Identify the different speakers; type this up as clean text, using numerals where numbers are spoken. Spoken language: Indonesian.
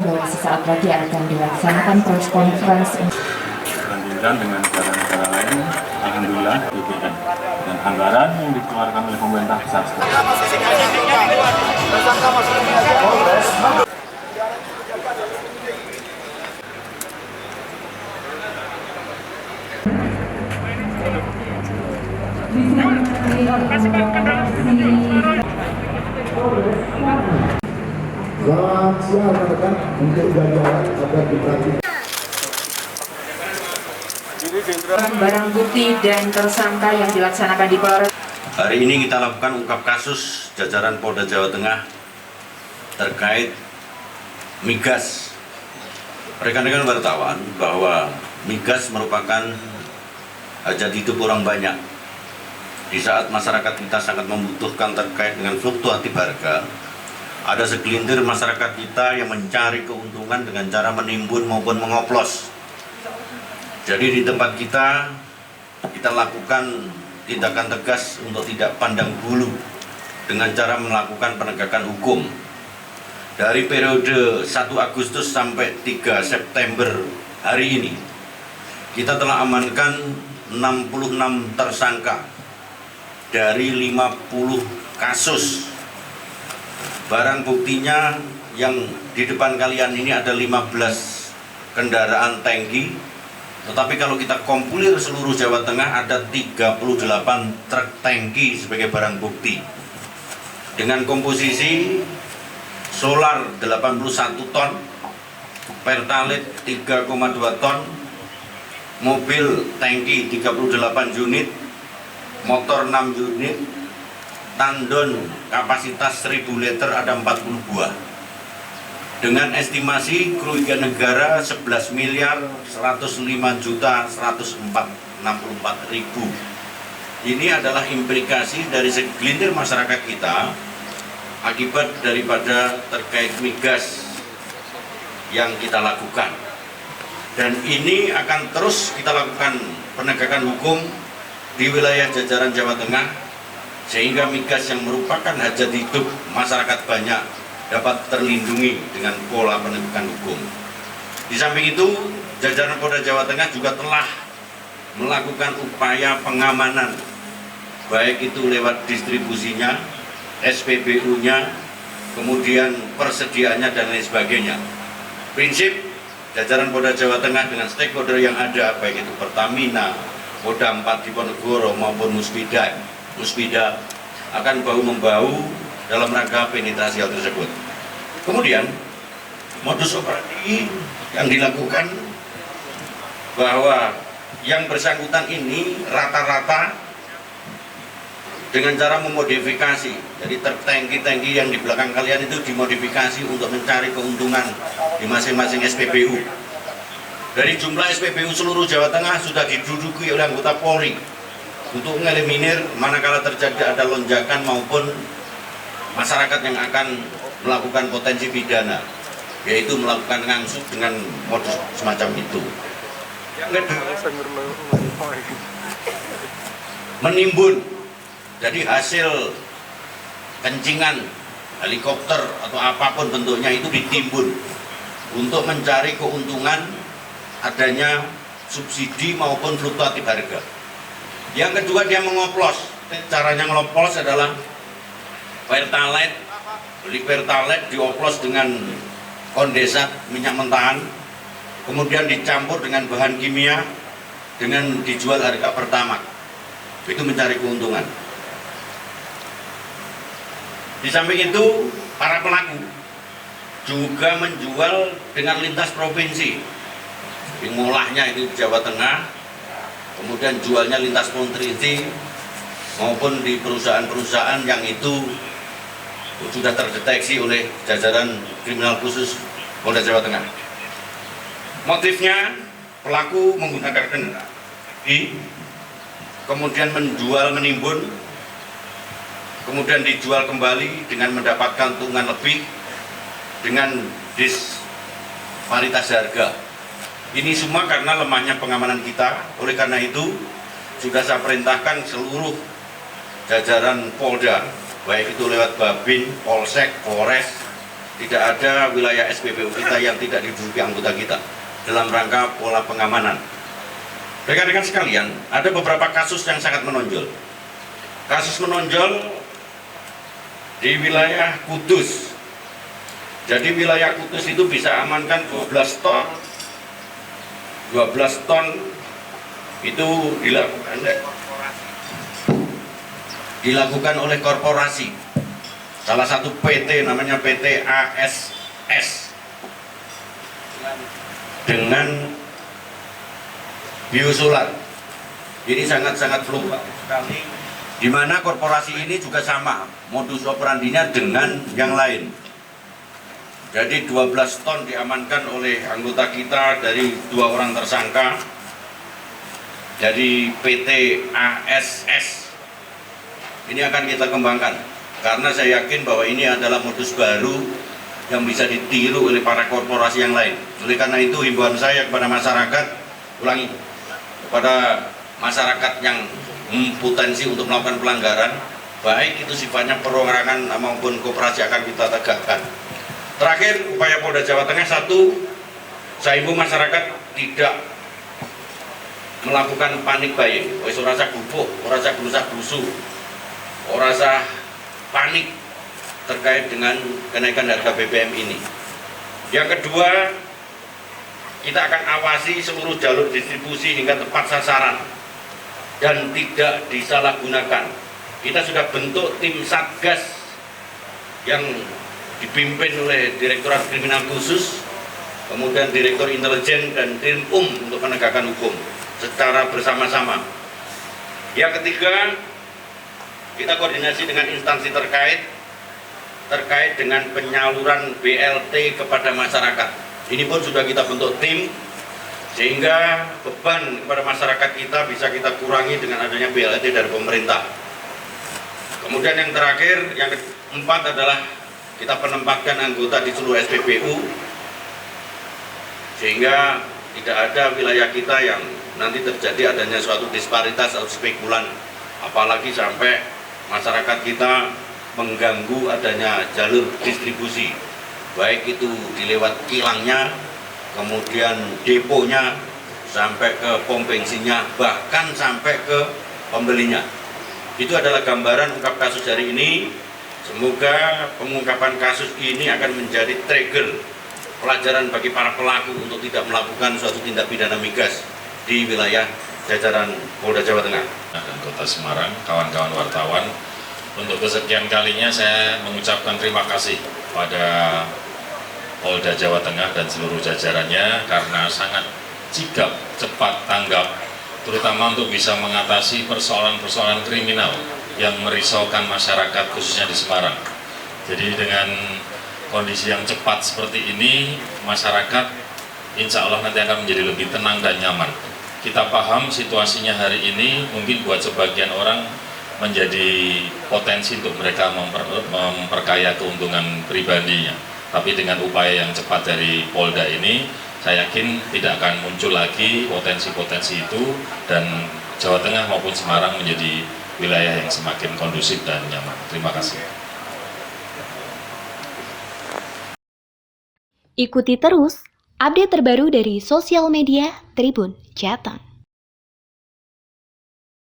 Speaker 1: bahwa sesaat lagi akan dilaksanakan press conference.
Speaker 2: Dibandingkan dengan negara-negara lain, alhamdulillah BBM dan anggaran yang dikeluarkan oleh pemerintah besar sekali.
Speaker 3: Selamat siang rekan-rekan, untuk jajaran agar diperhatikan.
Speaker 1: Barang bukti dan tersangka yang dilaksanakan di Polres.
Speaker 4: Hari ini kita lakukan ungkap kasus jajaran Polda Jawa Tengah terkait migas. Rekan-rekan wartawan bahwa migas merupakan hajat hidup orang banyak. Di saat masyarakat kita sangat membutuhkan terkait dengan fluktuatif harga, ada segelintir masyarakat kita yang mencari keuntungan dengan cara menimbun maupun mengoplos. Jadi di tempat kita lakukan tindakan tegas untuk tidak pandang bulu dengan cara melakukan penegakan hukum. Dari periode 1 Agustus sampai 3 September hari ini, kita telah amankan 66 tersangka dari 50 kasus. Barang buktinya yang di depan kalian ini ada 15 kendaraan tangki, tetapi kalau kita kompilir seluruh Jawa Tengah ada 38 truk tangki sebagai barang bukti dengan komposisi solar 81 ton, pertalite 3,2 ton, mobil tangki 38 unit, motor 6 unit, tandon kapasitas 1000 liter ada 40 buah dengan estimasi kerugian negara 11 miliar 105 juta 164 ribu. Ini adalah implikasi dari segelintir masyarakat kita akibat daripada terkait migas yang kita lakukan, dan ini akan terus kita lakukan penegakan hukum di wilayah jajaran Jawa Tengah sehingga migas yang merupakan hajat hidup masyarakat banyak dapat terlindungi dengan pola penegakan hukum. Di samping itu, jajaran Polda Jawa Tengah juga telah melakukan upaya pengamanan, baik itu lewat distribusinya, SPBU-nya, kemudian persediaannya dan lain sebagainya. Prinsip jajaran Polda Jawa Tengah dengan stakeholder yang ada, baik itu Pertamina, Kodam 4 Diponegoro maupun Muspida akan bahu-membahu dalam rangka penetrasi hal tersebut. Kemudian modus operandi yang dilakukan bahwa yang bersangkutan ini rata-rata dengan cara memodifikasi. Jadi tangki-tangki yang di belakang kalian itu dimodifikasi untuk mencari keuntungan di masing-masing SPBU. Dari jumlah SPBU seluruh Jawa Tengah sudah diduduki oleh anggota Polri untuk mengeliminir manakala terjadi ada lonjakan maupun masyarakat yang akan melakukan potensi pidana, yaitu melakukan ngangsut dengan modus semacam itu. Yang kedua, menimbun. Jadi hasil kencingan helikopter atau apapun bentuknya itu ditimbun untuk mencari keuntungan adanya subsidi maupun fluktuatif harga. Yang kedua, dia mengoplos. Caranya ngoplos adalah pertalite, beli pertalite dioplos dengan kondensat minyak mentahan, kemudian dicampur dengan bahan kimia dengan dijual harga pertamax. Itu mencari keuntungan. Di samping itu, para pelaku juga menjual dengan lintas provinsi. Mengolahnya itu di Jawa Tengah, kemudian jualnya lintas provinsi maupun di perusahaan-perusahaan yang itu sudah terdeteksi oleh jajaran kriminal khusus Polda Jawa Tengah. Motifnya, pelaku menggunakan kendaraan, kemudian menjual, menimbun, kemudian dijual kembali dengan mendapatkan keuntungan lebih dengan disparitas harga. Ini semua karena lemahnya pengamanan kita. Oleh karena itu, sudah saya perintahkan seluruh jajaran Polda, baik itu lewat Babin, Polsek, Polres, tidak ada wilayah SPBU kita yang tidak diduduki anggota kita dalam rangka pola pengamanan. Rekan-rekan sekalian, ada beberapa kasus yang sangat menonjol. Kasus menonjol di wilayah Kudus. Jadi wilayah Kudus itu bisa amankan 12 ton. 12 ton itu dilakukan oleh korporasi. Salah satu PT namanya PT ASS dengan biosolar. Ini sangat-sangat fluktuatif sekali, di mana korporasi ini juga sama modus operandinya dengan yang lain. Jadi 12 ton diamankan oleh anggota kita dari 2 orang tersangka dari PT ASS. Ini akan kita kembangkan karena saya yakin bahwa ini adalah modus baru yang bisa ditiru oleh para korporasi yang lain. Oleh karena itu himbauan saya kepada masyarakat, ulangi, kepada masyarakat yang potensi untuk melakukan pelanggaran, baik itu sifatnya perorangan maupun koperasi, akan kita tegakkan. Terakhir, upaya Polda Jawa Tengah, satu, saya himbau masyarakat tidak melakukan panik buying. Wis ora usah gubuk, ora usah gerusak-gerusu, ora usah panik terkait dengan kenaikan harga BBM ini. Yang kedua, kita akan awasi seluruh jalur distribusi hingga tepat sasaran dan tidak disalahgunakan. Kita sudah bentuk tim Satgas yang dipimpin oleh Direktorat Kriminal Khusus, kemudian Direktur Intelijen dan Tim untuk penegakan hukum secara bersama-sama. Yang ketiga, kita koordinasi dengan instansi terkait dengan penyaluran BLT kepada masyarakat. Ini pun sudah kita bentuk tim, sehingga beban kepada masyarakat kita bisa kita kurangi dengan adanya BLT dari pemerintah. Kemudian yang terakhir, yang keempat adalah kita penempatkan anggota di seluruh SPBU, sehingga tidak ada wilayah kita yang nanti terjadi adanya suatu disparitas atau spekulan, apalagi sampai masyarakat kita mengganggu adanya jalur distribusi, baik itu dilewat kilangnya, kemudian deponya, sampai ke pom bensinnya, bahkan sampai ke pembelinya. Itu adalah gambaran ungkap kasus hari ini. Semoga pengungkapan kasus ini akan menjadi trigger pelajaran bagi para pelaku untuk tidak melakukan suatu tindak pidana migas di wilayah jajaran Polda Jawa Tengah
Speaker 5: dan Kota Semarang. Kawan-kawan wartawan, untuk kesekian kalinya saya mengucapkan terima kasih pada Polda Jawa Tengah dan seluruh jajarannya karena sangat sigap, cepat tanggap, terutama untuk bisa mengatasi persoalan-persoalan kriminal yang merisaukan masyarakat khususnya di Semarang. Jadi dengan kondisi yang cepat seperti ini, masyarakat insya Allah nanti akan menjadi lebih tenang dan nyaman. Kita paham situasinya hari ini mungkin buat sebagian orang menjadi potensi untuk mereka memperkaya keuntungan pribadinya. Tapi dengan upaya yang cepat dari Polda ini, saya yakin tidak akan muncul lagi potensi-potensi itu, dan Jawa Tengah maupun Semarang menjadi wilayah yang semakin kondusif dan nyaman. Terima kasih.
Speaker 6: Ikuti terus update terbaru dari sosial media Tribun Jateng.